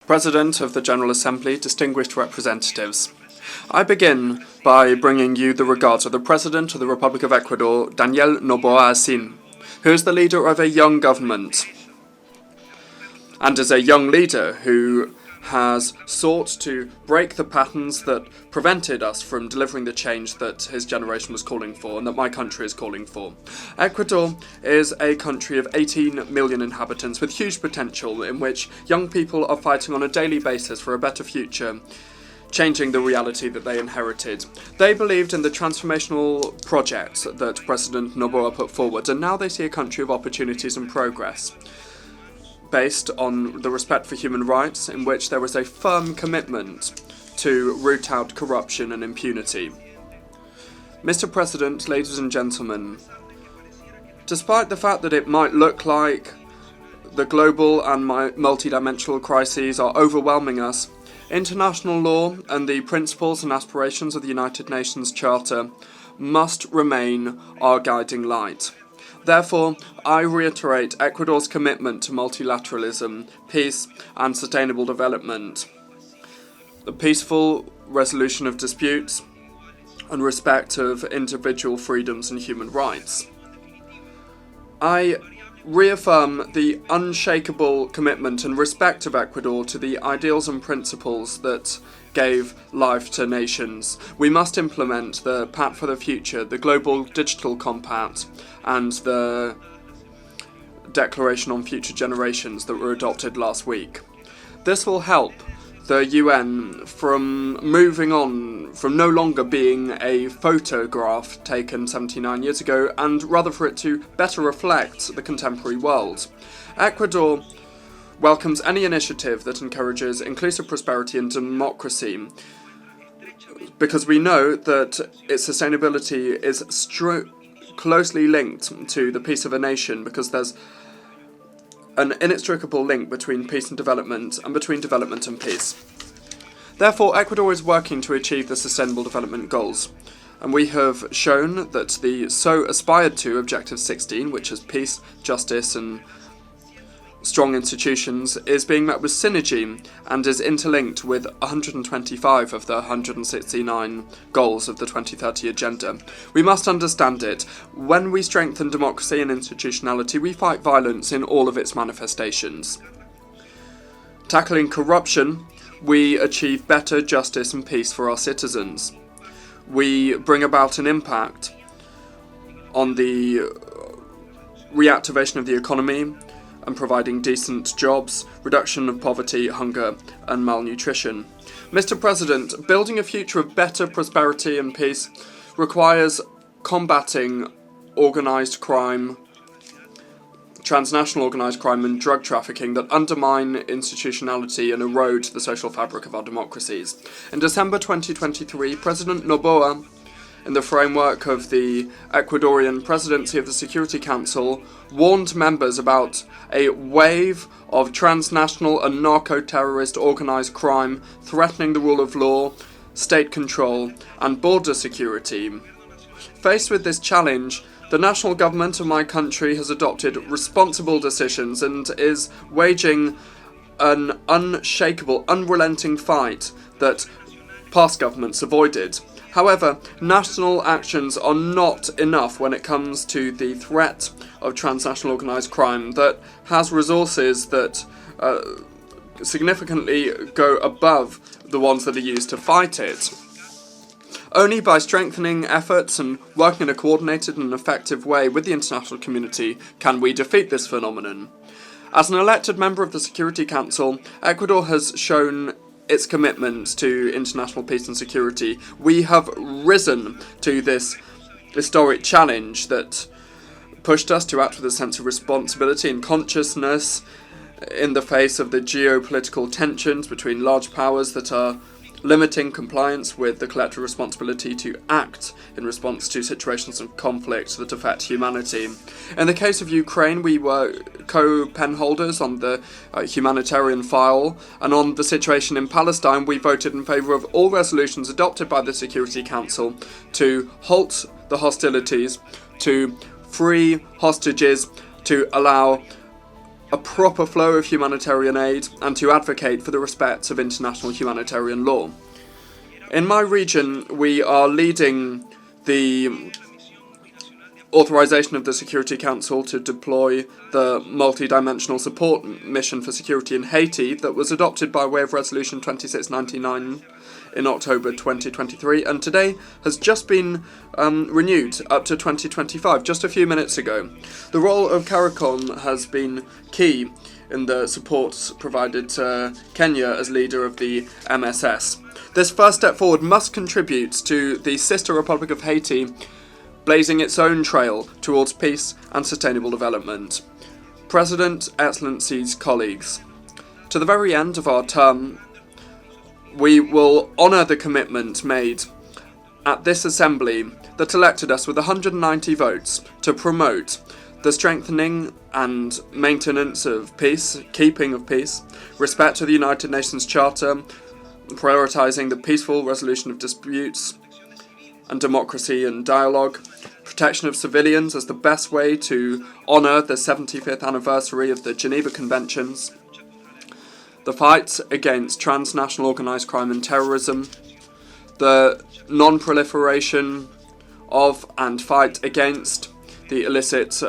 President of the General Assembly, distinguished representatives. I begin by bringing you the regards of the President of the Republic of Ecuador, Daniel Noboa Asin, who is the leader of a young government, and is a young leader who has sought to break the patterns that prevented us from delivering the change that his generation was calling for and that my country is calling for. Ecuador is a country of 18 million inhabitants with huge potential in which young people are fighting on a daily basis for a better future, changing the reality that they inherited. They believed in the transformational project that President Noboa put forward, and now they see a country of opportunities and progress, based on the respect for human rights, in which there is a firm commitment to root out corruption and impunity. Mr. President, ladies and gentlemen, despite the fact that it might look like the global and multidimensional crises are overwhelming us, international law and the principles and aspirations of the United Nations Charter must remain our guiding light. Therefore, I reiterate Ecuador's commitment to multilateralism, peace and sustainable development, the peaceful resolution of disputes and respect of individual freedoms and human rights. I reaffirm the unshakable commitment and respect of Ecuador to the ideals and principles that gave life to nations. We must implement the Pact for the Future, the Global Digital Compact, and the Declaration on Future Generations that were adopted last week. This will help the UN from moving on, from no longer being a photograph taken 79 years ago, and rather for it to better reflect the contemporary world. Ecuador welcomes any initiative that encourages inclusive prosperity and democracy, because we know that its sustainability is closely linked to the peace of a nation, because there's an inextricable link between peace and between development and peace. Therefore, Ecuador is working to achieve the Sustainable Development Goals, and we have shown that the so aspired to Objective 16, which is peace, justice and strong institutions, is being met with synergy and is interlinked with 125 of the 169 goals of the 2030 Agenda. We must understand it. When we strengthen democracy and institutionality, we fight violence in all of its manifestations. Tackling corruption, we achieve better justice and peace for our citizens. We bring about an impact on the reactivation of the economy and providing decent jobs, reduction of poverty, hunger and malnutrition. Mr. President, building a future of better prosperity and peace requires combating organised crime, transnational organised crime and drug trafficking that undermine institutionality and erode the social fabric of our democracies. In December 2023, President Noboa, in the framework of the Ecuadorian presidency of the Security Council, warned members about a wave of transnational and narco-terrorist organised crime threatening the rule of law, state control and border security. Faced with this challenge, the national government of my country has adopted responsible decisions and is waging an unshakable, unrelenting fight that past governments avoided. However, national actions are not enough when it comes to the threat of transnational organised crime that has resources that significantly go above the ones that are used to fight it. Only by strengthening efforts and working in a coordinated and effective way with the international community can we defeat this phenomenon. As an elected member of the Security Council, Ecuador has shown its commitment to international peace and security. We have risen to this historic challenge that pushed us to act with a sense of responsibility and consciousness in the face of the geopolitical tensions between large powers that are limiting compliance with the collective responsibility to act in response to situations of conflict that affect humanity. In the case of Ukraine, we were co-pen holders on the humanitarian file, and on the situation in Palestine, we voted in favour of all resolutions adopted by the Security Council to halt the hostilities, to free hostages, to allow a proper flow of humanitarian aid and to advocate for the respect of international humanitarian law. In my region, we are leading the authorization of the Security Council to deploy the multi-dimensional support mission for security in Haiti that was adopted by way of Resolution 2699 in October 2023, and today has just been renewed up to 2025, just a few minutes ago. The role of CARICOM has been key in the support provided to Kenya as leader of the MSS. This first step forward must contribute to the sister Republic of Haiti blazing its own trail towards peace and sustainable development. President, Excellencies, colleagues, to the very end of our term, we will honour the commitment made at this Assembly that elected us with 190 votes to promote the strengthening and maintenance of peace, keeping of peace, respect to the United Nations Charter, prioritising the peaceful resolution of disputes, and democracy and dialogue, protection of civilians as the best way to honour the 75th anniversary of the Geneva Conventions, the fight against transnational organised crime and terrorism, the non-proliferation of and fight against the illicit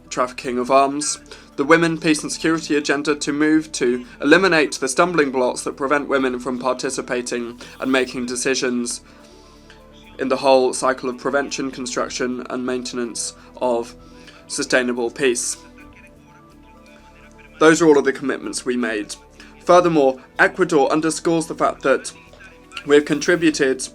trafficking of arms, the women, peace and security agenda to move to eliminate the stumbling blocks that prevent women from participating and making decisions in the whole cycle of prevention, construction and maintenance of sustainable peace. Those are all of the commitments we made. Furthermore, Ecuador underscores the fact that we have contributed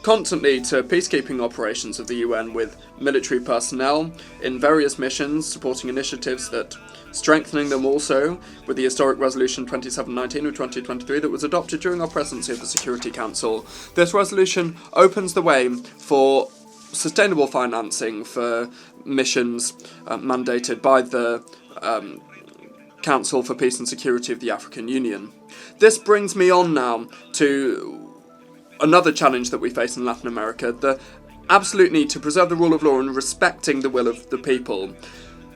constantly to peacekeeping operations of the UN with military personnel in various missions, supporting initiatives that strengthening them also with the historic Resolution 2719 of 2023 that was adopted during our presidency of the Security Council. This resolution opens the way for sustainable financing for missions mandated by the Council for Peace and Security of the African Union. This brings me on now to another challenge that we face in Latin America, the absolute need to preserve the rule of law and respecting the will of the people.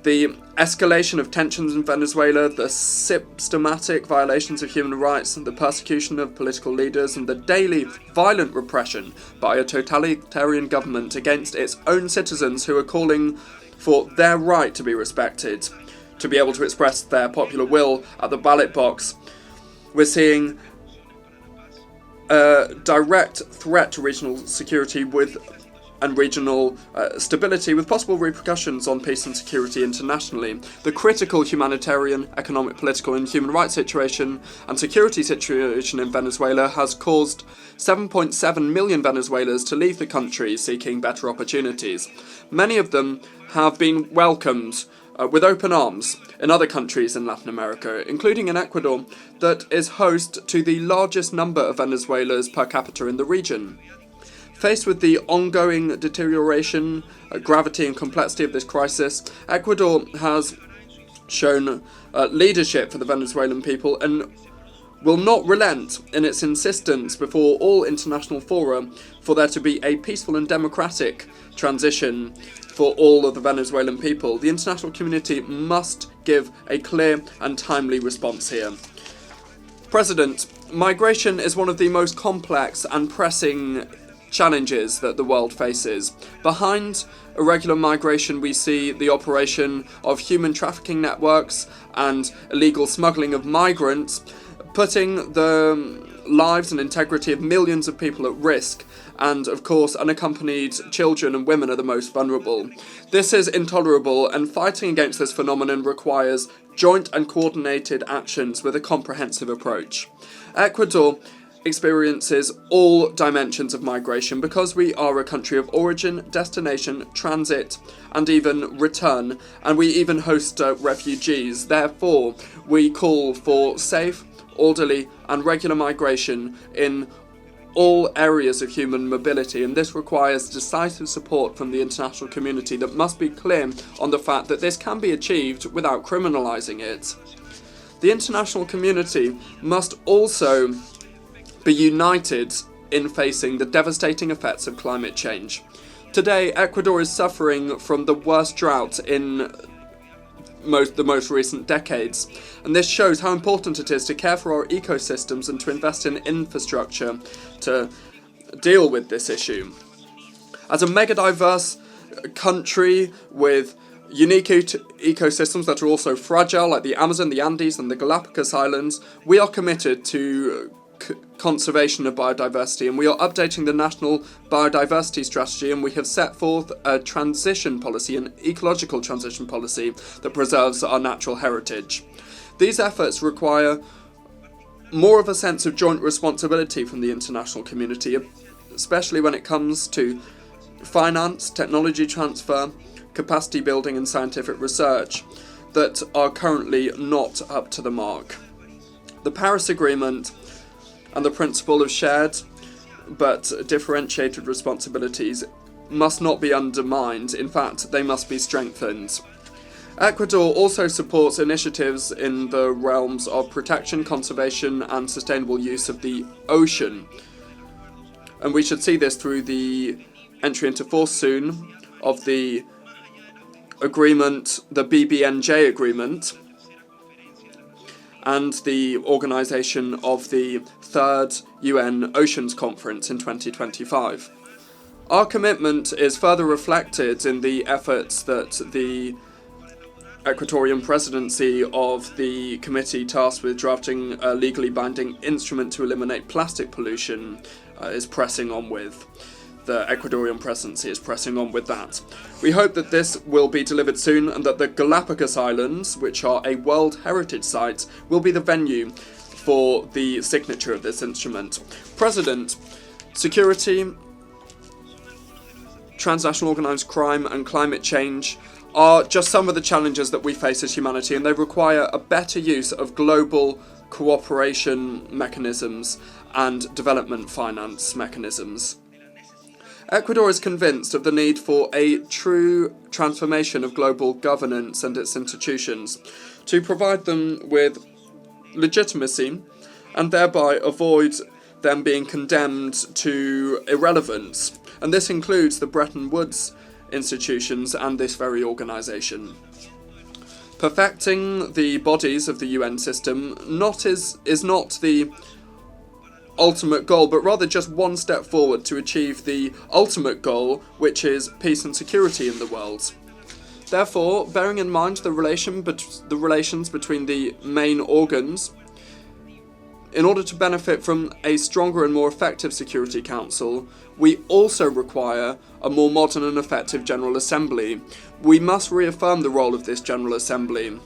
The escalation of tensions in Venezuela, the systematic violations of human rights, the persecution of political leaders, and the daily violent repression by a totalitarian government against its own citizens who are calling for their right to be respected, to be able to express their popular will at the ballot box. We're seeing a direct threat to regional security and regional stability with possible repercussions on peace and security internationally. The critical humanitarian, economic, political and human rights situation and security situation in Venezuela has caused 7.7 million Venezuelans to leave the country seeking better opportunities. Many of them have been welcomed with open arms in other countries in Latin America, including in Ecuador, that is host to the largest number of Venezuelans per capita in the region. Faced with the ongoing deterioration, gravity and complexity of this crisis, Ecuador has shown leadership for the Venezuelan people and will not relent in its insistence before all international fora for there to be a peaceful and democratic transition for all of the Venezuelan people. The international community must give a clear and timely response here. President, migration is one of the most complex and pressing challenges that the world faces. Behind irregular migration, we see the operation of human trafficking networks and illegal smuggling of migrants, putting the lives and integrity of millions of people at risk, and of course unaccompanied children and women are the most vulnerable. This is intolerable, and fighting against this phenomenon requires joint and coordinated actions with a comprehensive approach. Ecuador experiences all dimensions of migration because we are a country of origin, destination, transit, and even return, and we even host refugees. Therefore, we call for safe, orderly, and regular migration in all areas of human mobility, and this requires decisive support from the international community that must be clear on the fact that this can be achieved without criminalising it. The international community must also be united in facing the devastating effects of climate change. Today, Ecuador is suffering from the worst drought in the most recent decades. And this shows how important it is to care for our ecosystems and to invest in infrastructure to deal with this issue. As a mega-diverse country with unique ecosystems that are also fragile, like the Amazon, the Andes and the Galapagos Islands, we are committed to conservation of biodiversity, and we are updating the national biodiversity strategy, and we have set forth a transition policy, an ecological transition policy that preserves our natural heritage. These efforts require more of a sense of joint responsibility from the international community, especially when it comes to finance, technology transfer, capacity building and scientific research that are currently not up to the mark. The Paris Agreement and the principle of shared but differentiated responsibilities must not be undermined. In fact, they must be strengthened. Ecuador also supports initiatives in the realms of protection, conservation and sustainable use of the ocean. And we should see this through the entry into force soon of the agreement, the BBNJ agreement, and the organisation of the 3rd UN Oceans Conference in 2025. Our commitment is further reflected in the efforts that the Ecuadorian presidency of the committee tasked with drafting a legally binding instrument to eliminate plastic pollution is pressing on with. The Ecuadorian presidency is pressing on with that. We hope that this will be delivered soon and that the Galapagos Islands, which are a World Heritage Site, will be the venue for the signature of this instrument. President, security, transnational organised crime and climate change are just some of the challenges that we face as humanity, and they require a better use of global cooperation mechanisms and development finance mechanisms. Ecuador is convinced of the need for a true transformation of global governance and its institutions to provide them with legitimacy and thereby avoid them being condemned to irrelevance. And this includes the Bretton Woods institutions and this very organisation. Perfecting the bodies of the UN system is not the ultimate goal, but rather just one step forward to achieve the ultimate goal, which is peace and security in the world. Therefore, bearing in mind the relations between the main organs, in order to benefit from a stronger and more effective Security Council, we also require a more modern and effective General Assembly. We must reaffirm the role of this General Assembly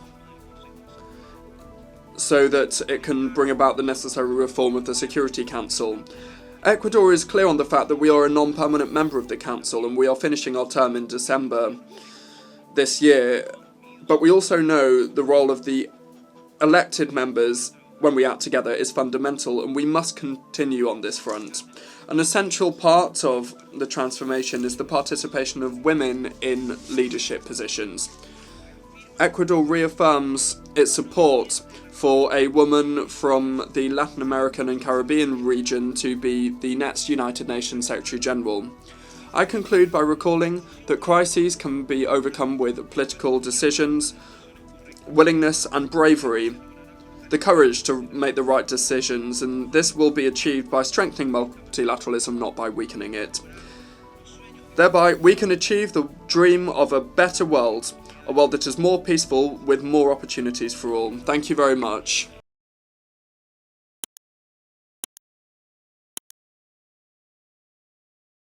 so that it can bring about the necessary reform of the Security Council. Ecuador is clear on the fact that we are a non-permanent member of the Council and we are finishing our term in December this year, but we also know the role of the elected members when we act together is fundamental, and we must continue on this front. An essential part of the transformation is the participation of women in leadership positions. Ecuador reaffirms its support for a woman from the Latin American and Caribbean region to be the next United Nations Secretary General. I conclude by recalling that crises can be overcome with political decisions, willingness and bravery, the courage to make the right decisions, and this will be achieved by strengthening multilateralism, not by weakening it. Thereby, we can achieve the dream of a better world, a world that is more peaceful with more opportunities for all. Thank you very much.